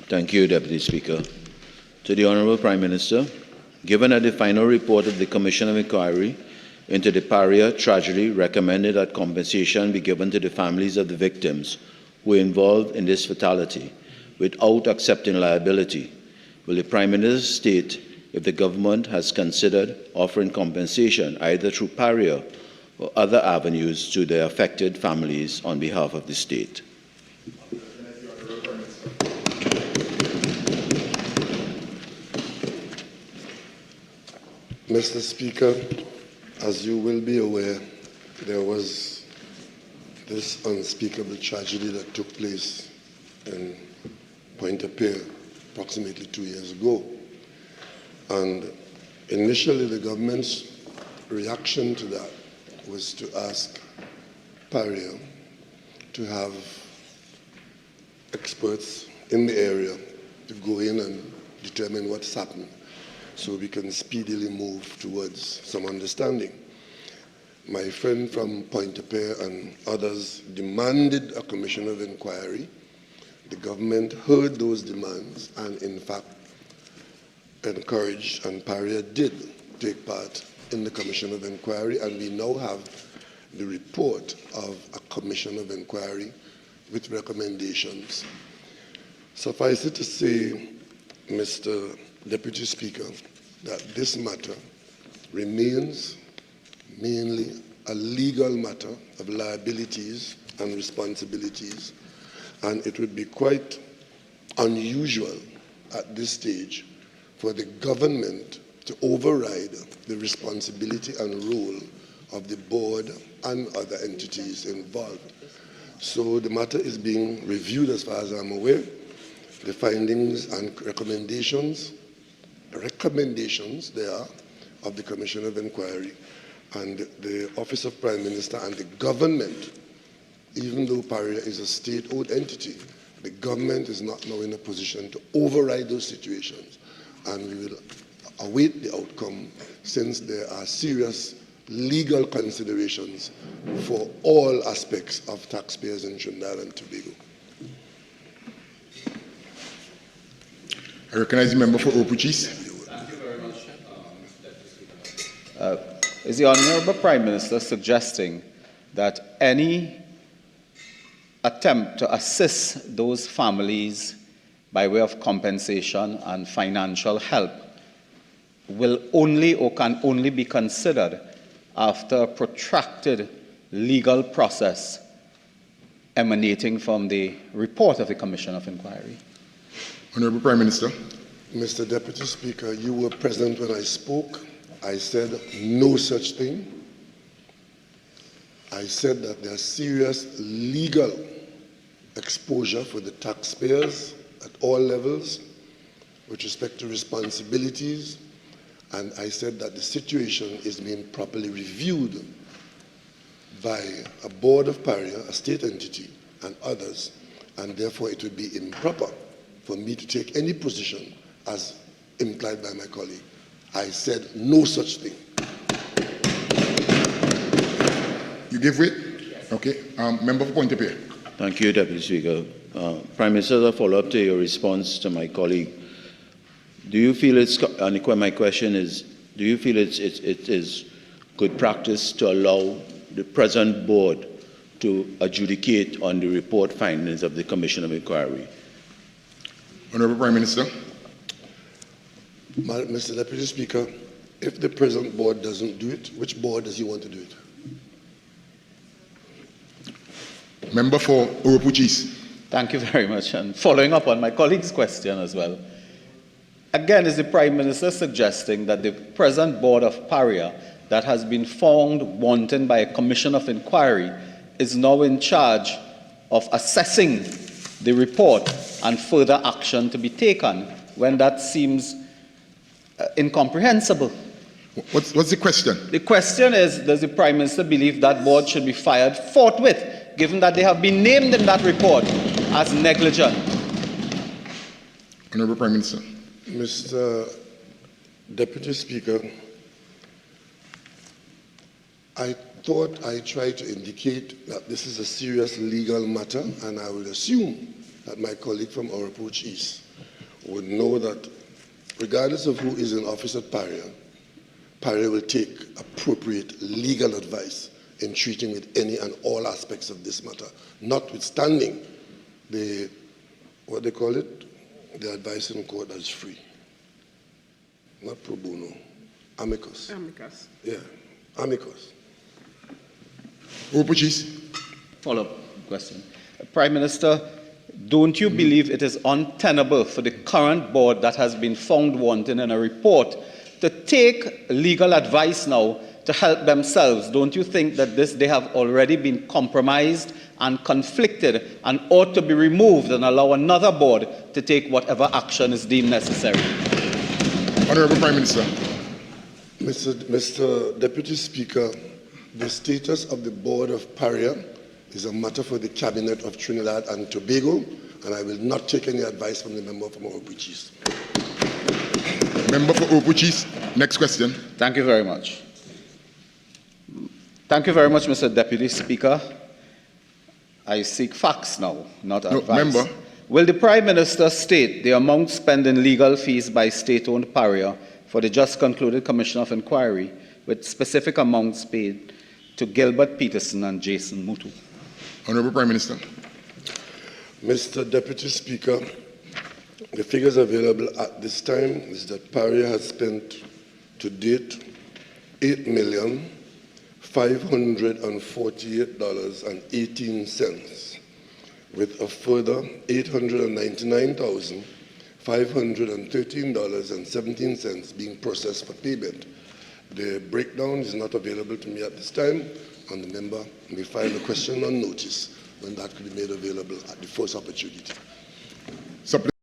Thank you, Deputy Speaker. To the Honourable Prime Minister, given that the final report of the Commission of Inquiry into the Paria tragedy recommended that compensation be given to the families of the victims who were involved in this fatality without accepting liability, will the Prime Minister state if the government has considered offering compensation either through Paria or other avenues to the affected families on behalf of the state? Mr. Speaker, as you will be aware, there was this unspeakable tragedy that took place in Pointe-a-Pierre approximately 2 years ago. And initially the government's reaction to that was to ask Paria to have experts in the area to go in and determine what's happened, so we can speedily move towards some understanding. My friend from Pointe-a-Pierre and others demanded a commission of inquiry. The government heard those demands and, in fact, encouraged, and Paria did take part in the commission of inquiry, and we now have the report of a commission of inquiry with recommendations. Suffice it to say, Mr. Deputy Speaker, that this matter remains mainly a legal matter of liabilities and responsibilities, and it would be quite unusual at this stage for the government to override the responsibility and role of the board and other entities involved. So the matter is being reviewed as far as I'm aware. The findings and recommendations there of the Commission of Inquiry, and the Office of Prime Minister and the government, even though Paria is a state-owned entity, the government is not now in a position to override those situations, and we will await the outcome, since there are serious legal considerations for all aspects of taxpayers in Trinidad and Tobago. I recognize the member for Opuchis. Thank you very much, is the Honourable Prime Minister suggesting that any attempt to assist those families by way of compensation and financial help will only or can only be considered after a protracted legal process emanating from the report of the Commission of Inquiry? Honourable Prime Minister. Mr. Deputy Speaker, you were present when I spoke. I said no such thing. I said that there is serious legal exposure for the taxpayers at all levels with respect to responsibilities, and I said that the situation is being properly reviewed by a board of Paria, a state entity, and others, and therefore it would be improper for me to take any position as implied by my colleague. I said no such thing. You give way? Okay. Member for Pointe-a-Pierre. Thank you, Deputy Speaker. Prime Minister, as a follow-up to your response to my colleague, do you feel it's, and my question is, do you feel it is good practice to allow the present board to adjudicate on the report findings of the Commission of Inquiry? Honourable Prime Minister. Mr. Deputy Speaker, if the present board doesn't do it, which board does he want to do it? Member for Opuchis. Thank you very much. And following up on my colleague's question as well, again, is the Prime Minister suggesting that the present board of Paria that has been found wanting by a Commission of Inquiry is now in charge of assessing the report and further action to be taken, when that seems incomprehensible? What's the question? The question is, does the Prime Minister believe that board should be fired forthwith, given that they have been named in that report as negligent? Honourable Prime Minister. Mr. Deputy Speaker, I thought I tried to indicate that this is a serious legal matter, and I would assume that my colleague from Oropouche East would know that regardless of who is in office at Paria, Paria will take appropriate legal advice in treating with any and all aspects of this matter, notwithstanding the, what they call it, the advice in court that's free. Not pro bono, amicus. Amicus. Yeah, amicus. Oropouche East. Follow-up question. Prime Minister, don't you believe it is untenable for the current board that has been found wanting in a report to take legal advice now to help themselves? Don't you think that they have already been compromised and conflicted and ought to be removed and allow another board to take whatever action is deemed necessary? Honorable Prime Minister. Mr. Deputy Speaker, the status of the board of Paria is a matter for the Cabinet of Trinidad and Tobago, and I will not take any advice from the member from Oropouche East. Member for Oropouche East. Next question. Thank you very much. Thank you very much, Mr. Deputy Speaker. I seek facts now, not advice. Member. Will the Prime Minister state the amount spent in legal fees by state-owned Paria for the just concluded Commission of Inquiry, with specific amounts paid to Gilbert Peterson and Jason Mutu? Honorable Prime Minister. Mr. Deputy Speaker, the figures available at this time is that Paria has spent to date $8,548.18, with a further $899,513.17 being processed for payment. The breakdown is not available to me at this time, and the member may file a question on notice when that could be made available at the first opportunity.